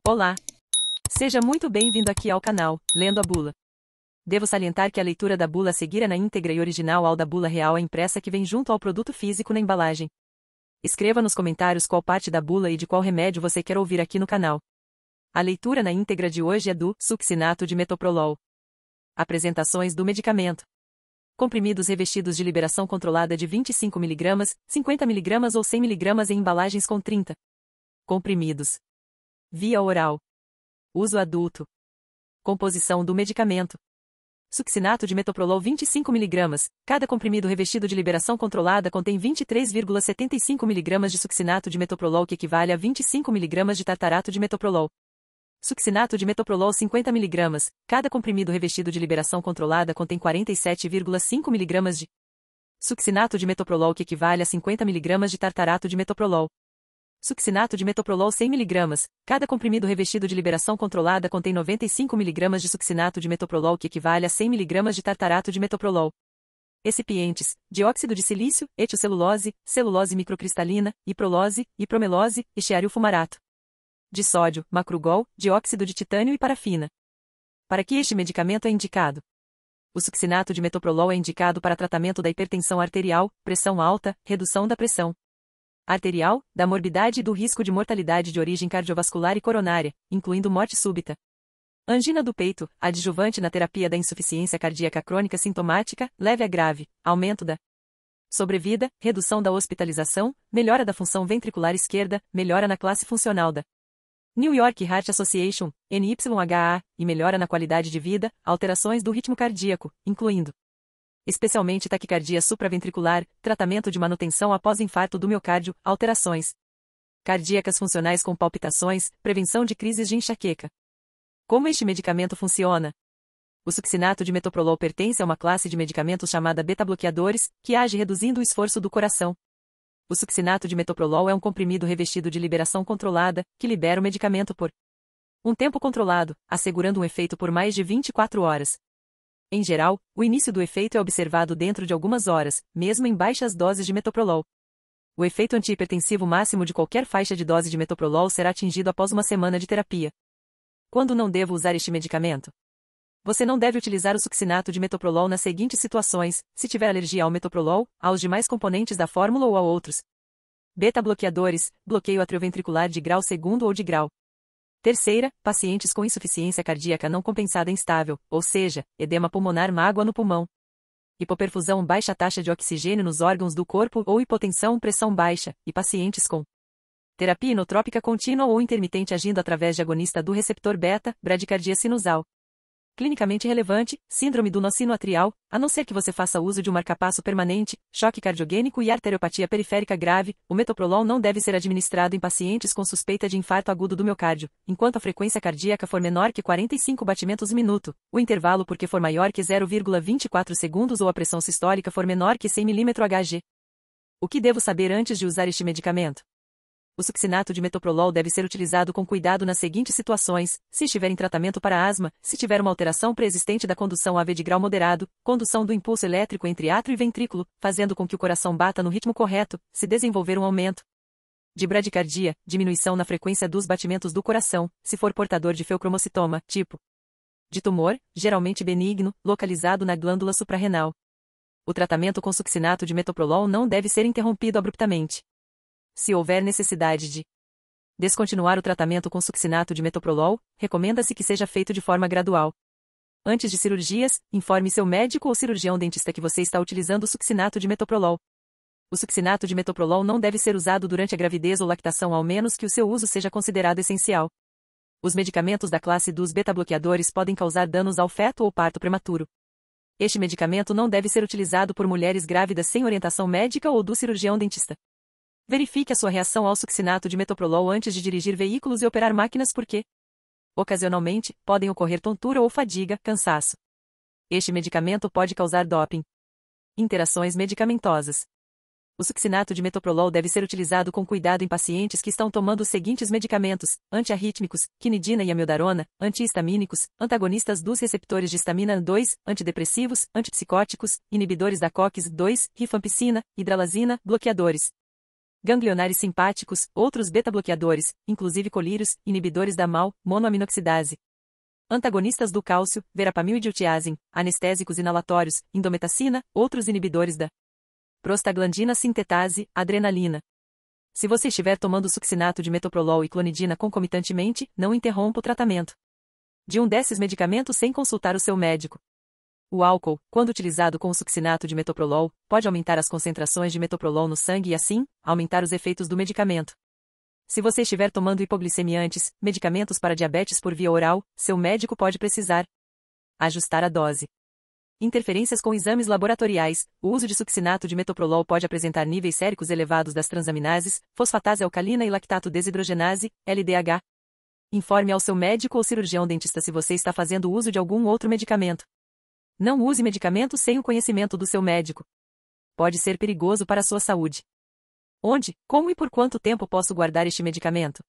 Olá! Seja muito bem-vindo aqui ao canal, Lendo a Bula. Devo salientar que a leitura da bula a seguir é na íntegra e original ao da bula real impressa que vem junto ao produto físico na embalagem. Escreva nos comentários qual parte da bula e de qual remédio você quer ouvir aqui no canal. A leitura na íntegra de hoje é do succinato de metoprolol. Apresentações do medicamento. Comprimidos revestidos de liberação controlada de 25 mg, 50 mg ou 100 mg em embalagens com 30 comprimidos. Via oral. Uso adulto. Composição do medicamento. Succinato de metoprolol 25 mg. Cada comprimido revestido de liberação controlada contém 23,75 mg de succinato de metoprolol, que equivale a 25 mg de tartarato de metoprolol. Succinato de metoprolol 50 mg. Cada comprimido revestido de liberação controlada contém 47,5 mg de succinato de metoprolol, que equivale a 50 mg de tartarato de metoprolol. Succinato de metoprolol 100 mg. Cada comprimido revestido de liberação controlada contém 95 mg de succinato de metoprolol, que equivale a 100 mg de tartarato de metoprolol. Excipientes: dióxido de silício, etilcelulose, celulose microcristalina, hiprolose, hipromelose, estiarilfumarato de sódio, macrugol, dióxido de titânio e parafina. Para que este medicamento é indicado? O succinato de metoprolol é indicado para tratamento da hipertensão arterial, pressão alta, redução da pressão arterial, da morbidade e do risco de mortalidade de origem cardiovascular e coronária, incluindo morte súbita. Angina do peito, adjuvante na terapia da insuficiência cardíaca crônica sintomática, leve a grave, aumento da sobrevida, redução da hospitalização, melhora da função ventricular esquerda, melhora na classe funcional da New York Heart Association, NYHA, e melhora na qualidade de vida, alterações do ritmo cardíaco, incluindo especialmente taquicardia supraventricular, tratamento de manutenção após infarto do miocárdio, alterações cardíacas funcionais com palpitações, prevenção de crises de enxaqueca. Como este medicamento funciona? O succinato de metoprolol pertence a uma classe de medicamentos chamada beta-bloqueadores, que age reduzindo o esforço do coração. O succinato de metoprolol é um comprimido revestido de liberação controlada, que libera o medicamento por um tempo controlado, assegurando um efeito por mais de 24 horas. Em geral, o início do efeito é observado dentro de algumas horas, mesmo em baixas doses de metoprolol. O efeito antihipertensivo máximo de qualquer faixa de dose de metoprolol será atingido após uma semana de terapia. Quando não devo usar este medicamento? Você não deve utilizar o succinato de metoprolol nas seguintes situações: se tiver alergia ao metoprolol, aos demais componentes da fórmula ou a outros. Beta-bloqueadores, bloqueio atrioventricular de grau segundo ou de grau terceira, pacientes com insuficiência cardíaca não compensada instável, ou seja, edema pulmonar, mágoa no pulmão, hipoperfusão, baixa taxa de oxigênio nos órgãos do corpo ou hipotensão, pressão baixa, e pacientes com terapia inotrópica contínua ou intermitente agindo através de agonista do receptor beta, bradicardia sinusal. Clinicamente relevante, síndrome do nó sinoatrial, a não ser que você faça uso de um marcapasso permanente, choque cardiogênico e arteriopatia periférica grave, o metoprolol não deve ser administrado em pacientes com suspeita de infarto agudo do miocárdio, enquanto a frequência cardíaca for menor que 45 batimentos minuto, o intervalo por que for maior que 0,24 segundos ou a pressão sistólica for menor que 100 mmHg. O que devo saber antes de usar este medicamento? O succinato de metoprolol deve ser utilizado com cuidado nas seguintes situações: se estiver em tratamento para asma, se tiver uma alteração pré-existente da condução AV de grau moderado, condução do impulso elétrico entre átrio e ventrículo, fazendo com que o coração bata no ritmo correto, se desenvolver um aumento de bradicardia, diminuição na frequência dos batimentos do coração, se for portador de feocromocitoma, tipo de tumor, geralmente benigno, localizado na glândula suprarrenal. O tratamento com succinato de metoprolol não deve ser interrompido abruptamente. Se houver necessidade de descontinuar o tratamento com succinato de metoprolol, recomenda-se que seja feito de forma gradual. Antes de cirurgias, informe seu médico ou cirurgião dentista que você está utilizando o succinato de metoprolol. O succinato de metoprolol não deve ser usado durante a gravidez ou lactação, ao menos que o seu uso seja considerado essencial. Os medicamentos da classe dos beta-bloqueadores podem causar danos ao feto ou parto prematuro. Este medicamento não deve ser utilizado por mulheres grávidas sem orientação médica ou do cirurgião dentista. Verifique a sua reação ao succinato de metoprolol antes de dirigir veículos e operar máquinas, porque ocasionalmente podem ocorrer tontura ou fadiga, cansaço. Este medicamento pode causar doping. Interações medicamentosas. O succinato de metoprolol deve ser utilizado com cuidado em pacientes que estão tomando os seguintes medicamentos: antiarrítmicos, quinidina e amiodarona, antihistamínicos, antagonistas dos receptores de histamina 2, antidepressivos, antipsicóticos, inibidores da COX-2, rifampicina, hidralazina, bloqueadores ganglionares simpáticos, outros beta-bloqueadores, inclusive colírios, inibidores da MAO, monoaminoxidase, antagonistas do cálcio, verapamil e diltiazem, anestésicos inalatórios, indometacina, outros inibidores da prostaglandina sintetase, adrenalina. Se você estiver tomando succinato de metoprolol e clonidina concomitantemente, não interrompa o tratamento de um desses medicamentos sem consultar o seu médico. O álcool, quando utilizado com o succinato de metoprolol, pode aumentar as concentrações de metoprolol no sangue e assim, aumentar os efeitos do medicamento. Se você estiver tomando hipoglicemiantes, medicamentos para diabetes por via oral, seu médico pode precisar ajustar a dose. Interferências com exames laboratoriais. O uso de succinato de metoprolol pode apresentar níveis séricos elevados das transaminases, fosfatase alcalina e lactato desidrogenase, LDH. Informe ao seu médico ou cirurgião dentista se você está fazendo uso de algum outro medicamento. Não use medicamento sem o conhecimento do seu médico. Pode ser perigoso para a sua saúde. Onde, como e por quanto tempo posso guardar este medicamento?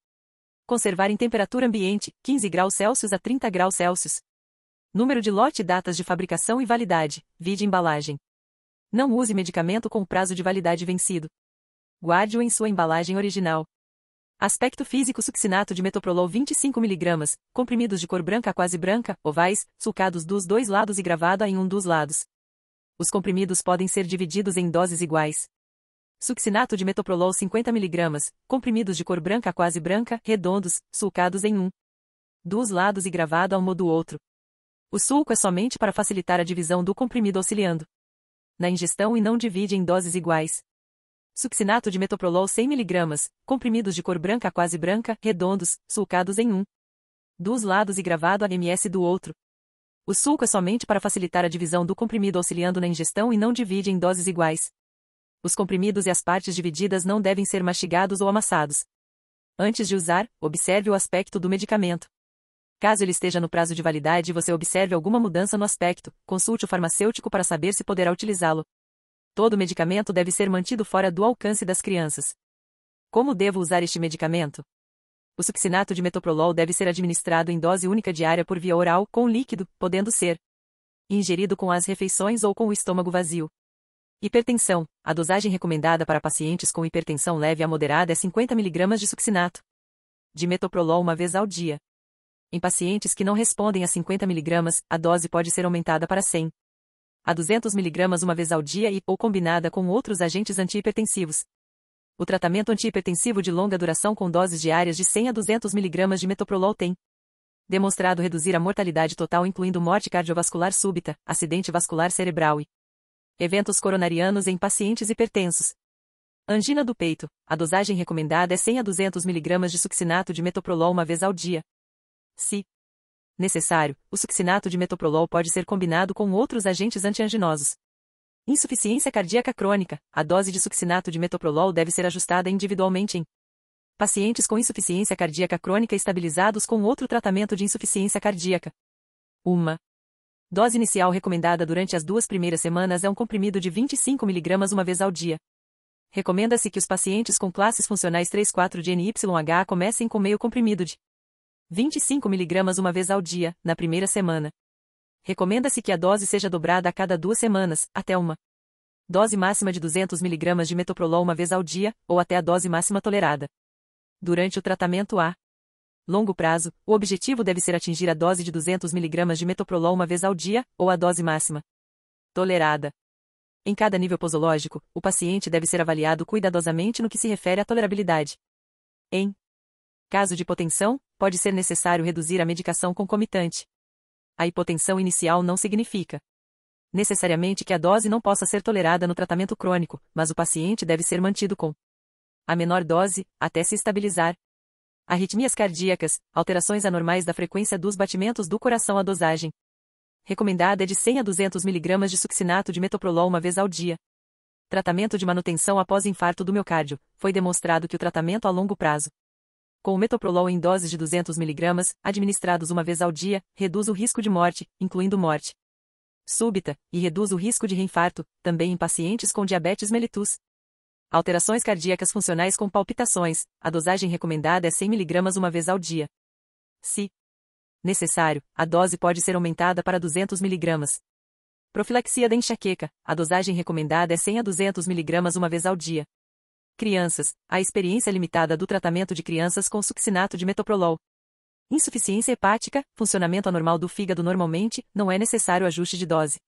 Conservar em temperatura ambiente, 15 graus Celsius a 30 graus Celsius. Número de lote e datas de fabricação e validade, vide embalagem. Não use medicamento com prazo de validade vencido. Guarde-o em sua embalagem original. Aspecto físico: succinato de metoprolol 25 mg, comprimidos de cor branca a quase branca, ovais, sulcados dos dois lados e gravado em um dos lados. Os comprimidos podem ser divididos em doses iguais. Succinato de metoprolol 50 mg, comprimidos de cor branca a quase branca, redondos, sulcados em um dos lados e gravado ao modo do outro. O sulco é somente para facilitar a divisão do comprimido auxiliando na ingestão e não divide em doses iguais. Succinato de metoprolol 100 mg, comprimidos de cor branca a quase branca, redondos, sulcados em um dos lados e gravado a ms do outro. O sulco é somente para facilitar a divisão do comprimido auxiliando na ingestão e não divide em doses iguais. Os comprimidos e as partes divididas não devem ser mastigados ou amassados. Antes de usar, observe o aspecto do medicamento. Caso ele esteja no prazo de validade e você observe alguma mudança no aspecto, consulte o farmacêutico para saber se poderá utilizá-lo. Todo medicamento deve ser mantido fora do alcance das crianças. Como devo usar este medicamento? O succinato de metoprolol deve ser administrado em dose única diária por via oral, com líquido, podendo ser ingerido com as refeições ou com o estômago vazio. Hipertensão. A dosagem recomendada para pacientes com hipertensão leve a moderada é 50 mg de succinato de metoprolol uma vez ao dia. Em pacientes que não respondem a 50 mg, a dose pode ser aumentada para 100 a 200 mg uma vez ao dia e, ou combinada com outros agentes antihipertensivos. O tratamento antihipertensivo de longa duração com doses diárias de 100 a 200 mg de metoprolol tem demonstrado reduzir a mortalidade total incluindo morte cardiovascular súbita, acidente vascular cerebral e eventos coronarianos em pacientes hipertensos. Angina do peito. A dosagem recomendada é 100 a 200 mg de succinato de metoprolol uma vez ao dia. Se necessário, o succinato de metoprolol pode ser combinado com outros agentes antianginosos. Insuficiência cardíaca crônica. A dose de succinato de metoprolol deve ser ajustada individualmente em pacientes com insuficiência cardíaca crônica estabilizados com outro tratamento de insuficiência cardíaca. Uma dose inicial recomendada durante as 2 primeiras semanas é um comprimido de 25 mg uma vez ao dia. Recomenda-se que os pacientes com classes funcionais 3-4 de NYH comecem com meio comprimido de 25 mg uma vez ao dia, na primeira semana. Recomenda-se que a dose seja dobrada a cada 2 semanas, até uma dose máxima de 200 mg de metoprolol uma vez ao dia, ou até a dose máxima tolerada. Durante o tratamento a longo prazo, o objetivo deve ser atingir a dose de 200 mg de metoprolol uma vez ao dia, ou a dose máxima tolerada. Em cada nível posológico, o paciente deve ser avaliado cuidadosamente no que se refere à tolerabilidade. Em caso de hipotensão, pode ser necessário reduzir a medicação concomitante. A hipotensão inicial não significa necessariamente que a dose não possa ser tolerada no tratamento crônico, mas o paciente deve ser mantido com a menor dose, até se estabilizar. Arritmias cardíacas, alterações anormais da frequência dos batimentos do coração. A dosagem recomendada é de 100 a 200 mg de succinato de metoprolol uma vez ao dia. Tratamento de manutenção após infarto do miocárdio. Foi demonstrado que o tratamento a longo prazo com o metoprolol em doses de 200 mg, administrados uma vez ao dia, reduz o risco de morte, incluindo morte súbita, e reduz o risco de reinfarto, também em pacientes com diabetes mellitus. Alterações cardíacas funcionais com palpitações. A dosagem recomendada é 100 mg uma vez ao dia. Se necessário, a dose pode ser aumentada para 200 mg. Profilaxia da enxaqueca. A dosagem recomendada é 100 a 200 mg uma vez ao dia. Crianças, a experiência limitada do tratamento de crianças com succinato de metoprolol. Insuficiência hepática, funcionamento anormal do fígado normalmente, não é necessário ajuste de dose.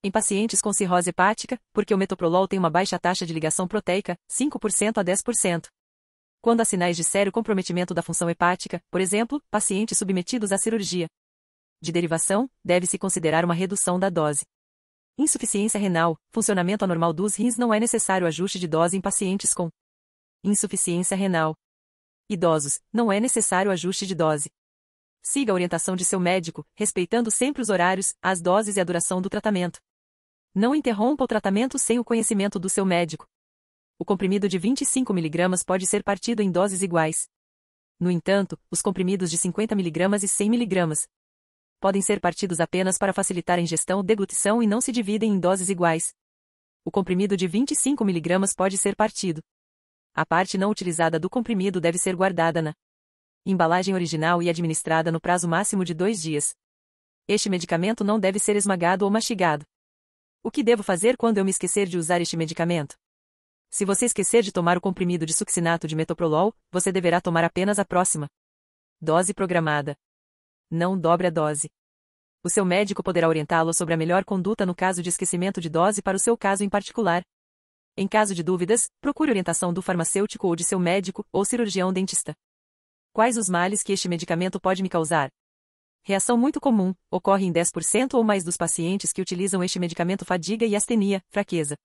Em pacientes com cirrose hepática, porque o metoprolol tem uma baixa taxa de ligação proteica, 5% a 10%. Quando há sinais de sério comprometimento da função hepática, por exemplo, pacientes submetidos à cirurgia de derivação, deve-se considerar uma redução da dose. Insuficiência renal, funcionamento anormal dos rins, não é necessário ajuste de dose em pacientes com insuficiência renal. Idosos, não é necessário ajuste de dose. Siga a orientação de seu médico, respeitando sempre os horários, as doses e a duração do tratamento. Não interrompa o tratamento sem o conhecimento do seu médico. O comprimido de 25 mg pode ser partido em doses iguais. No entanto, os comprimidos de 50 mg e 100 mg podem ser partidos apenas para facilitar a ingestão ou deglutição e não se dividem em doses iguais. O comprimido de 25 mg pode ser partido. A parte não utilizada do comprimido deve ser guardada na embalagem original e administrada no prazo máximo de 2 dias. Este medicamento não deve ser esmagado ou mastigado. O que devo fazer quando eu me esquecer de usar este medicamento? Se você esquecer de tomar o comprimido de succinato de metoprolol, você deverá tomar apenas a próxima dose programada. Não dobre a dose. O seu médico poderá orientá-lo sobre a melhor conduta no caso de esquecimento de dose para o seu caso em particular. Em caso de dúvidas, procure orientação do farmacêutico ou de seu médico ou cirurgião dentista. Quais os males que este medicamento pode me causar? Reação muito comum, ocorre em 10% ou mais dos pacientes que utilizam este medicamento: fadiga e astenia, fraqueza.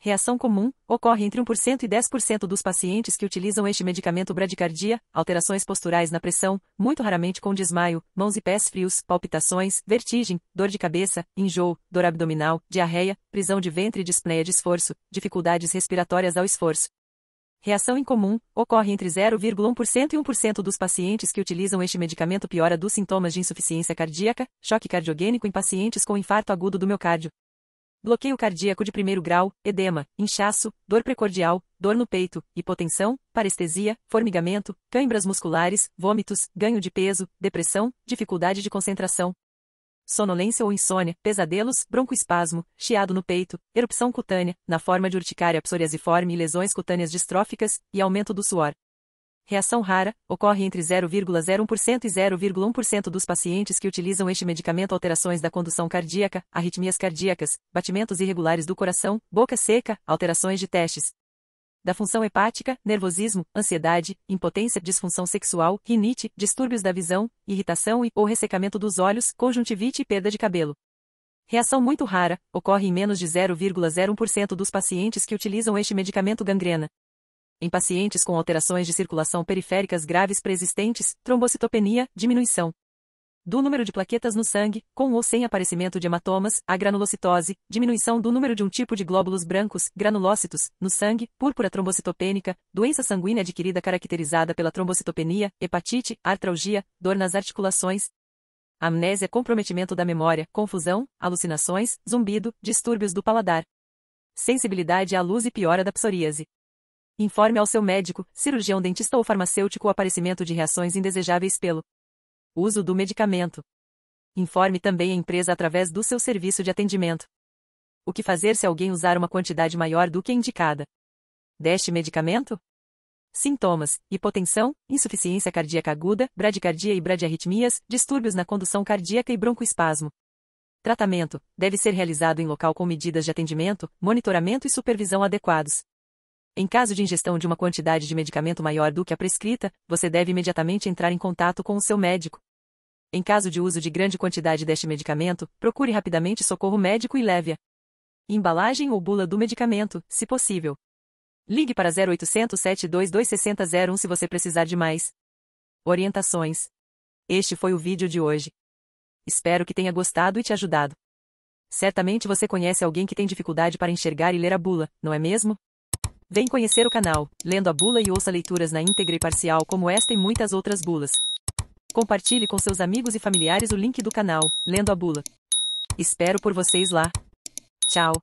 Reação comum, ocorre entre 1% e 10% dos pacientes que utilizam este medicamento: bradicardia, alterações posturais na pressão, muito raramente com desmaio, mãos e pés frios, palpitações, vertigem, dor de cabeça, enjoo, dor abdominal, diarreia, prisão de ventre e dispneia de esforço, dificuldades respiratórias ao esforço. Reação incomum, ocorre entre 0,1% e 1% dos pacientes que utilizam este medicamento: piora dos sintomas de insuficiência cardíaca, choque cardiogênico em pacientes com infarto agudo do miocárdio. Bloqueio cardíaco de primeiro grau, edema, inchaço, dor precordial, dor no peito, hipotensão, parestesia, formigamento, câimbras musculares, vômitos, ganho de peso, depressão, dificuldade de concentração, sonolência ou insônia, pesadelos, broncoespasmo, chiado no peito, erupção cutânea, na forma de urticária psoriasiforme e lesões cutâneas distróficas, e aumento do suor. Reação rara, ocorre entre 0,01% e 0,1% dos pacientes que utilizam este medicamento: alterações da condução cardíaca, arritmias cardíacas, batimentos irregulares do coração, boca seca, alterações de testes da função hepática, nervosismo, ansiedade, impotência, disfunção sexual, rinite, distúrbios da visão, irritação ou ressecamento dos olhos, conjuntivite e perda de cabelo. Reação muito rara, ocorre em menos de 0,01% dos pacientes que utilizam este medicamento: gangrena. Em pacientes com alterações de circulação periféricas graves preexistentes, trombocitopenia, diminuição do número de plaquetas no sangue, com ou sem aparecimento de hematomas, a granulocitose, diminuição do número de um tipo de glóbulos brancos, granulócitos, no sangue, púrpura trombocitopênica, doença sanguínea adquirida caracterizada pela trombocitopenia, hepatite, artralgia, dor nas articulações, amnésia, comprometimento da memória, confusão, alucinações, zumbido, distúrbios do paladar, sensibilidade à luz e piora da psoríase. Informe ao seu médico, cirurgião dentista ou farmacêutico o aparecimento de reações indesejáveis pelo uso do medicamento. Informe também a empresa através do seu serviço de atendimento. O que fazer se alguém usar uma quantidade maior do que a indicada deste medicamento? Sintomas: hipotensão, insuficiência cardíaca aguda, bradicardia e bradiarritmias, distúrbios na condução cardíaca e broncoespasmo. Tratamento: deve ser realizado em local com medidas de atendimento, monitoramento e supervisão adequados. Em caso de ingestão de uma quantidade de medicamento maior do que a prescrita, você deve imediatamente entrar em contato com o seu médico. Em caso de uso de grande quantidade deste medicamento, procure rapidamente socorro médico e leve a embalagem ou bula do medicamento, se possível. Ligue para 0800 722 6001 se você precisar de mais orientações. Este foi o vídeo de hoje. Espero que tenha gostado e te ajudado. Certamente você conhece alguém que tem dificuldade para enxergar e ler a bula, não é mesmo? Vem conhecer o canal, lendo a bula, e ouça leituras na íntegra e parcial como esta e muitas outras bulas. Compartilhe com seus amigos e familiares o link do canal, Lendo a Bula. Espero por vocês lá. Tchau.